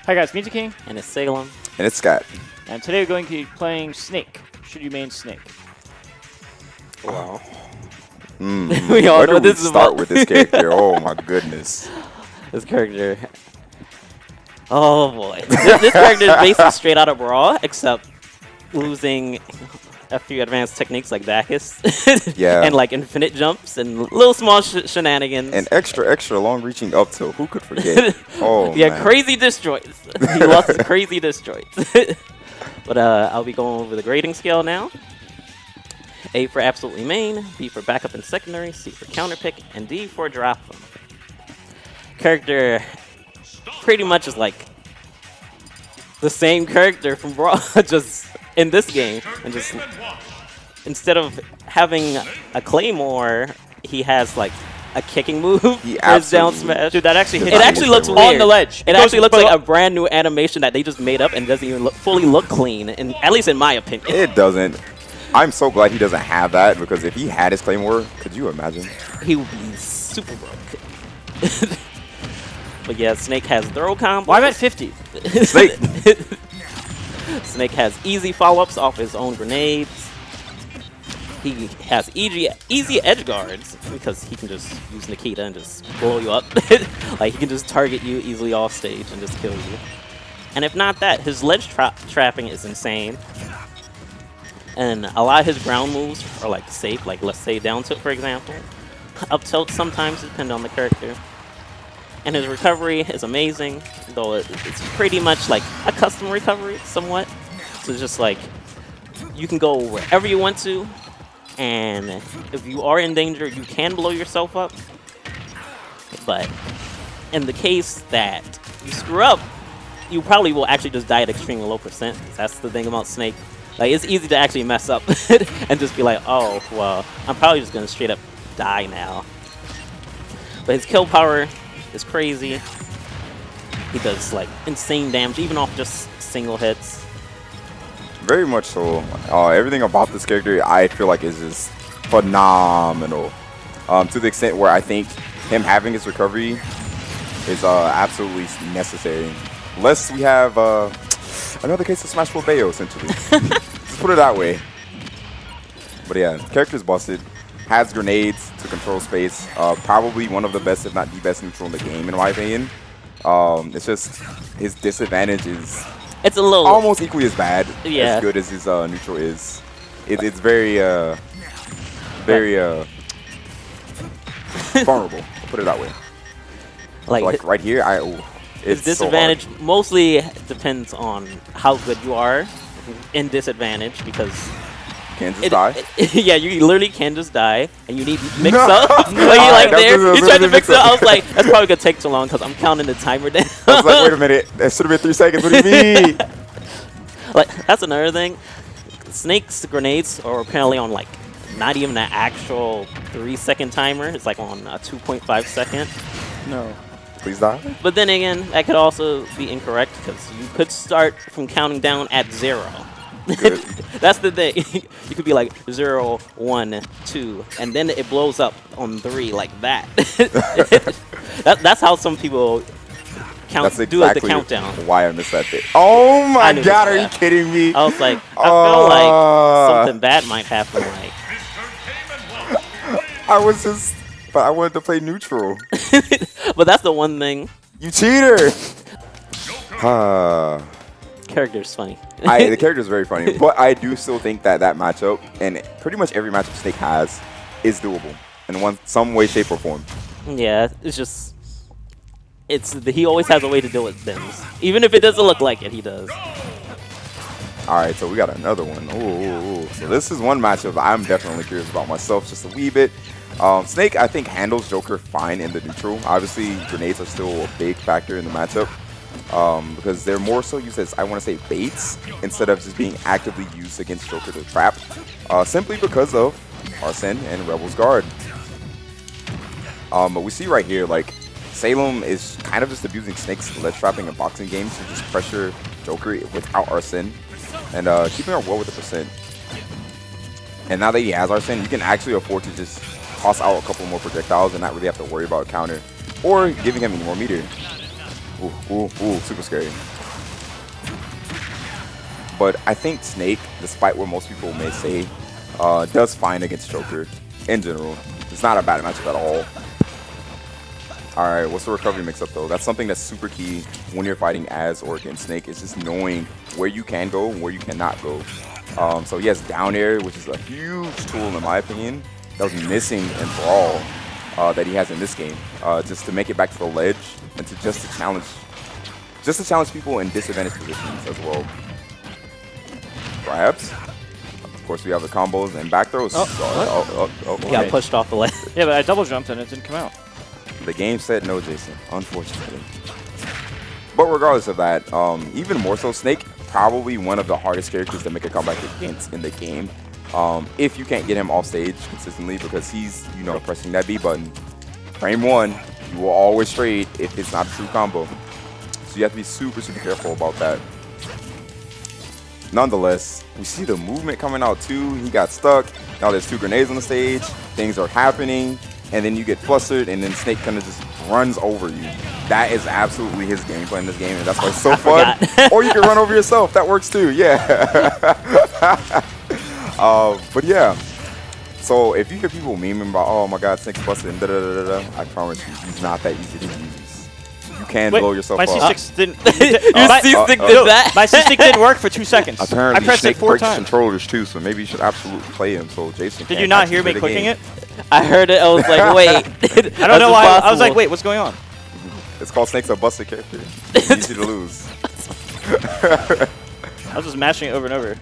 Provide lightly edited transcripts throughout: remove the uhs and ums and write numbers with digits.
Hi guys, Music King. And it's Salem. And it's ScAtt. And today we're going to be playing Snake. Should you main Snake? Wow. We all Where know do we this is start about with this character? Oh my goodness. This character. Oh boy. This character is basically straight out of Brawl, except losing a few advanced techniques like Bacchus. Yeah. And like infinite jumps and little small shenanigans. And extra long reaching up tilt. Who could forget? Oh, yeah, man. crazy disjoints. He lost his crazy disjoints. But I'll be going over the grading scale now. A for absolutely main, B for backup and secondary, C for counter pick, and D for drop them. Character pretty much is like the same character from Brawl, just in this game. And just instead of having a claymore, he has like a kicking move for his down smash. Dude, that actually hits. It actually looks on weird. the ledge. It actually looks like a brand new animation that they just made up and doesn't even fully look clean, and at least in my opinion. It doesn't. I'm so glad he doesn't have that, because if he had his Claymore, could you imagine? He would be super broke. But yeah, Snake has throw combos. Why am I at 50? Snake. Snake has easy follow-ups off his own grenades. He has easy edge guards because he can just use Nikita and just blow you up. Like, he can just target you easily off stage and just kill you. And if not that, his ledge trapping is insane. And a lot of his ground moves are like safe, like let's say down tilt, for example. Up tilt sometimes depend on the character. And his recovery is amazing, though it's pretty much like a custom recovery somewhat. So it's just like you can go wherever you want to, and if you are in danger, you can blow yourself up. But in the case that you screw up, you probably will actually just die at extremely low %. That's the thing about Snake. Like, it's easy to actually mess up and just be like, oh, well, I'm probably just going to straight up die now. But his kill power is crazy. He does, like, insane damage, even off just single hits. Very much so. Everything about this character, I feel like, is just phenomenal. To the extent where I think him having his recovery is absolutely necessary. Unless we have another case of Smash 4 Bayo, essentially. Just put it that way. But yeah, character's busted. Has grenades to control space. Probably one of the best, if not the best, neutral in the game, in my opinion. It's just his disadvantage is it's a little almost equally as bad, yeah, as good as his neutral is. It's very vulnerable. I'll put it that way. Like right here, his disadvantage mostly depends on how good you are in disadvantage, because you can just die. Yeah, you literally can just die, and you need mix up. Like there, you tried to mix up. I was like, that's probably gonna take too long because I'm counting the timer down. I was like, wait a minute, that should have been 3 seconds. What do you mean? Like, that's another thing. Snake's grenades are apparently on like not even an actual 3-second timer. It's like on a 2.5 second. No. Please die. But then again, that could also be incorrect because you could start from counting down at 0. That's the thing. You could be like 0, 1, 2, and then it blows up on 3 like that. That's how some people count. That's do exactly the countdown. Why I missed that bit. Oh my god, are you kidding me? I was like, I feel like something bad might happen. Like, but I wanted to play neutral. But that's the one thing. You cheater! Character's funny. The character's very funny, but I do still think that matchup, and pretty much every matchup Snake has, is doable in some way, shape, or form. Yeah, it's just he always has a way to deal with things, even if it doesn't look like it. He does. All right, so we got another one. Ooh. So this is one matchup I'm definitely curious about myself, just a wee bit. Snake, I think, handles Joker fine in the neutral. Obviously, grenades are still a big factor in the matchup because they're more so used as, I want to say, baits instead of just being actively used against Joker to trap, simply because of Arsene and Rebel's Guard. But we see right here, like, Salem is kind of just abusing Snake's ledge trapping and boxing games to just pressure Joker without Arsene and keeping her well with the %. And now that he has Arsene, he can actually afford to just toss out a couple more projectiles and not really have to worry about a counter or giving him any more meter. Ooh, super scary. But I think Snake, despite what most people may say, does fine against Joker in general. It's not a bad matchup at all. All right, what's the recovery mix-up, though? That's something that's super key when you're fighting as or against Snake. It's just knowing where you can go and where you cannot go. So he has down air, which is a huge tool, in my opinion, that was missing in Brawl that he has in this game, just to make it back to the ledge and to just to challenge people in disadvantaged positions as well. Perhaps. Of course, we have the combos and back throws. He got pushed off the ledge. Yeah, but I double jumped and it didn't come out. The game said no, Jason, unfortunately. But regardless of that, even more so, Snake, probably one of the hardest characters to make a comeback against in the game. If you can't get him off stage consistently, because he's, you know, pressing that B button. Frame 1, you will always trade if it's not a true combo. So you have to be super, super careful about that. Nonetheless, we see the movement coming out too. He got stuck. Now there's 2 grenades on the stage. Things are happening. And then you get flustered, and then Snake kind of just runs over you. That is absolutely his gameplay in this game, and that's why it's so fun. Or you can run over yourself. That works too, yeah. But yeah. So if you hear people memeing about, oh my God, Snake's busted and da-da-da-da-da, I promise you, he's not that easy to use. You can blow yourself up. My C6 didn't. Your C6 did that? My C6 didn't work for 2 seconds. Apparently, I pressed it 4 times. controllers too, so maybe you should absolutely play him. So Jason, Did you not hear me clicking it? I heard it. I was like, wait. I don't know why. I was like, wait, what's going on? It's called Snake's a busted character. It's easy to lose. I was just mashing it over and over.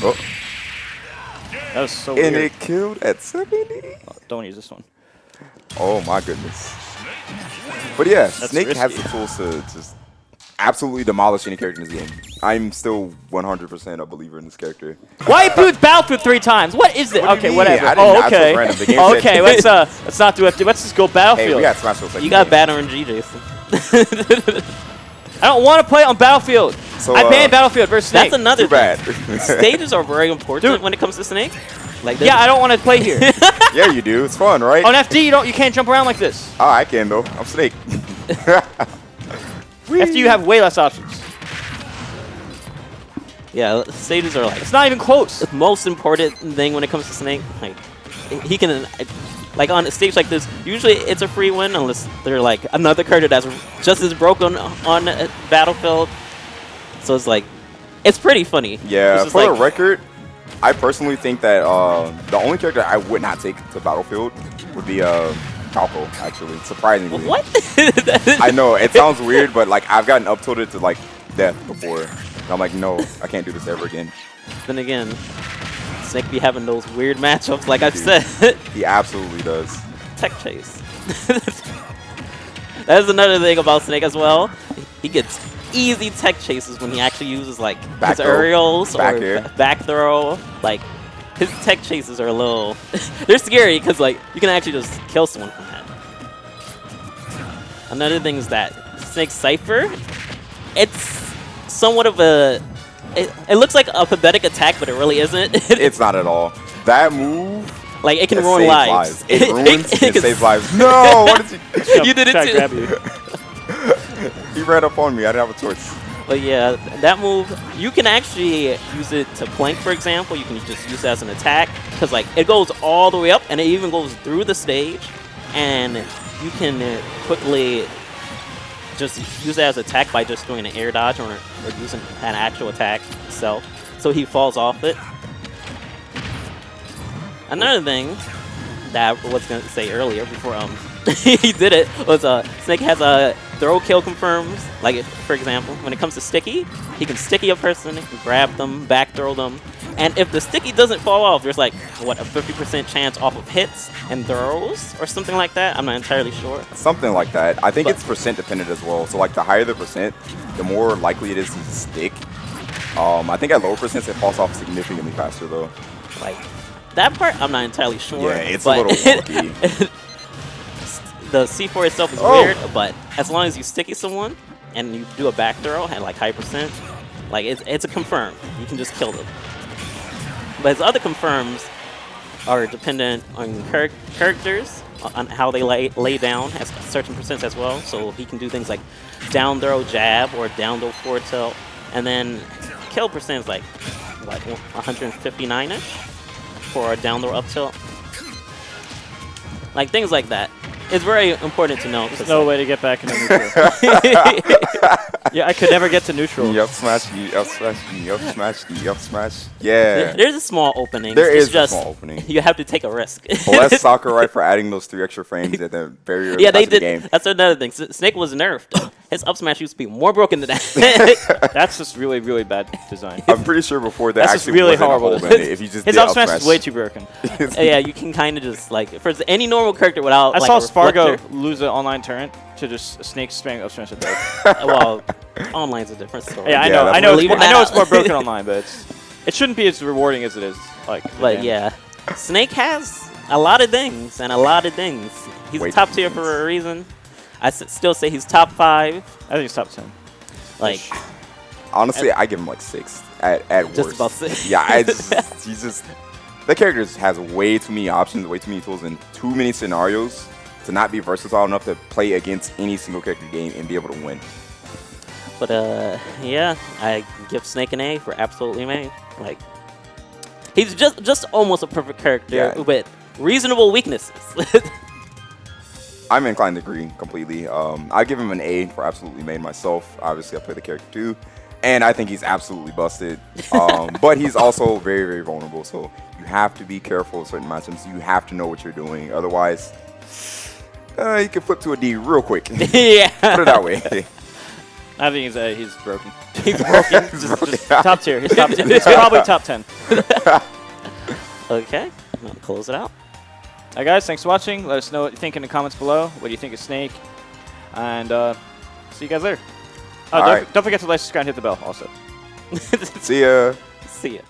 Oh. That was so weird. And it killed at 70? Oh, don't use this one. Oh my goodness. But yeah, That's Snake risky. has the tools to just absolutely demolish any character in this game. I'm still 100% a believer in this character. Why dude Battlefield 3 times? What is it? What do you Okay, mean? whatever. I didn't- Oh, I chose okay. random. The game Oh, said- okay, let's not do FD. Let's just go Hey, Battlefield. we got Smash Bros. You got bad RNG, Jason. I don't want to play on Battlefield. So, I banned Battlefield versus Snake. That's another Too bad. thing. Stages are very important Dude. when it comes to Snake. Like Yeah, I don't want to play here. Yeah, you do. It's fun, right? On FD, you can't jump around like this. Oh, I can though. I'm Snake. FD, you have way less options. Yeah, stages are like It's not even close. the most important thing when it comes to Snake. Like, he can, like on a stage like this, usually it's a free win unless they're like another character that's just as broken on a Battlefield. So it's like, it's pretty funny. Yeah, It's just for like, the record, I personally think that the only character I would not take to Battlefield would be Falco, actually, surprisingly. what? I know, it sounds weird, but like I've gotten up tilted to like death before. And I'm like, no, I can't do this ever again. Then again, Snake be having those weird matchups, like I've Dude. said. He absolutely does. Tech chase. That's another thing about Snake as well. He gets easy tech chases when he actually uses like Back his throw, aerials back or air. back throw. Like his tech chases are a little, they're scary because like you can actually just kill someone from that. Another thing is that Snake's Cypher, it's somewhat of a, it looks like a pathetic attack, but it really isn't. It's not at all. That move, like it can it ruin saves lives. It ruins it and can saves lives. No, what did You did it Try to too. grab you. he ran up on me. I didn't have a choice. But yeah, that move, you can actually use it to plank, for example. You can just use it as an attack because like it goes all the way up and it even goes through the stage, and you can quickly just use it as an attack by just doing an air dodge or using an actual attack itself. So he falls off it. Another thing that I was going to say earlier before he did it was Snake has a throw kill confirms. Like, for example, when it comes to sticky, he can sticky a person, he can grab them, back throw them. And if the sticky doesn't fall off, there's like, what, a 50% chance off of hits and throws or something like that? I'm not entirely sure. Something like that. I think But- it's percent dependent as well. So like the higher the percent, the more likely it is to stick. I think at lower percents it falls off significantly faster though. Like, that part, I'm not entirely sure. Yeah, it's but a little wonky. The C4 itself is Oh. weird, but as long as you sticky someone and you do a back throw at like high percent, like it's a confirm. You can just kill them. But his other confirms, are dependent on characters, on how they lay down as a certain percent as well. So he can do things like down throw jab or down throw forward tilt, and then kill percent is like 159ish for a down throw up tilt. Like things like that. It's very important to know. There's no way to get back into neutral. Yeah, I could never get to neutral. Up smash, up smash, up smash, up smash. Yeah. There's a small opening. There is just, a small opening. You have to take a risk. Bless Sakurai for adding those 3 extra frames at the very early Yeah, they parts of the did. game. That's another thing. Snake was nerfed. His up smash used to be more broken than that. That's just really, really bad design. I'm pretty sure before that That's just actually really wasn't horrible. a hole in it. If you just His did up smash is way too broken. Yeah, you can kind of just like for any normal character without. I like, saw a Spargo reflector. lose an online turret to just Snake spamming up smash at both. Well, online's a different story. Yeah, I Yeah, know. that's I know. what- I know it's more broken online, but it shouldn't be as rewarding as it is. Like, the But damage. yeah, Snake has a lot of things and a lot of things. He's Way top too tier many for a reason. I still say he's top 5. I think it's top 10. Like, Honestly, I give him like 6 at worst. Just about 6. Yeah, he's just that character has way too many options, way too many tools, and too many scenarios to not be versatile enough to play against any single character game and be able to win. but yeah, I give Snake an A for absolutely made. Like, he's just almost a perfect character Yeah. with reasonable weaknesses. I'm inclined to agree completely. I give him an A for absolutely made myself. Obviously, I play the character too, and I think he's absolutely busted. But he's also very, very vulnerable. So you have to be careful with certain matchups. You have to know what you're doing. Otherwise, you can flip to a D real quick. Yeah. Put it that way. I think he's broken. He's broken. Just top tier. He's top 10. He's probably top 10. Okay, I'll close it out. All right, guys, thanks for watching. Let us know what you think in the comments below. What do you think of Snake? And see you guys later. All right. Don't forget to like, subscribe, and hit the bell also. See ya. See ya.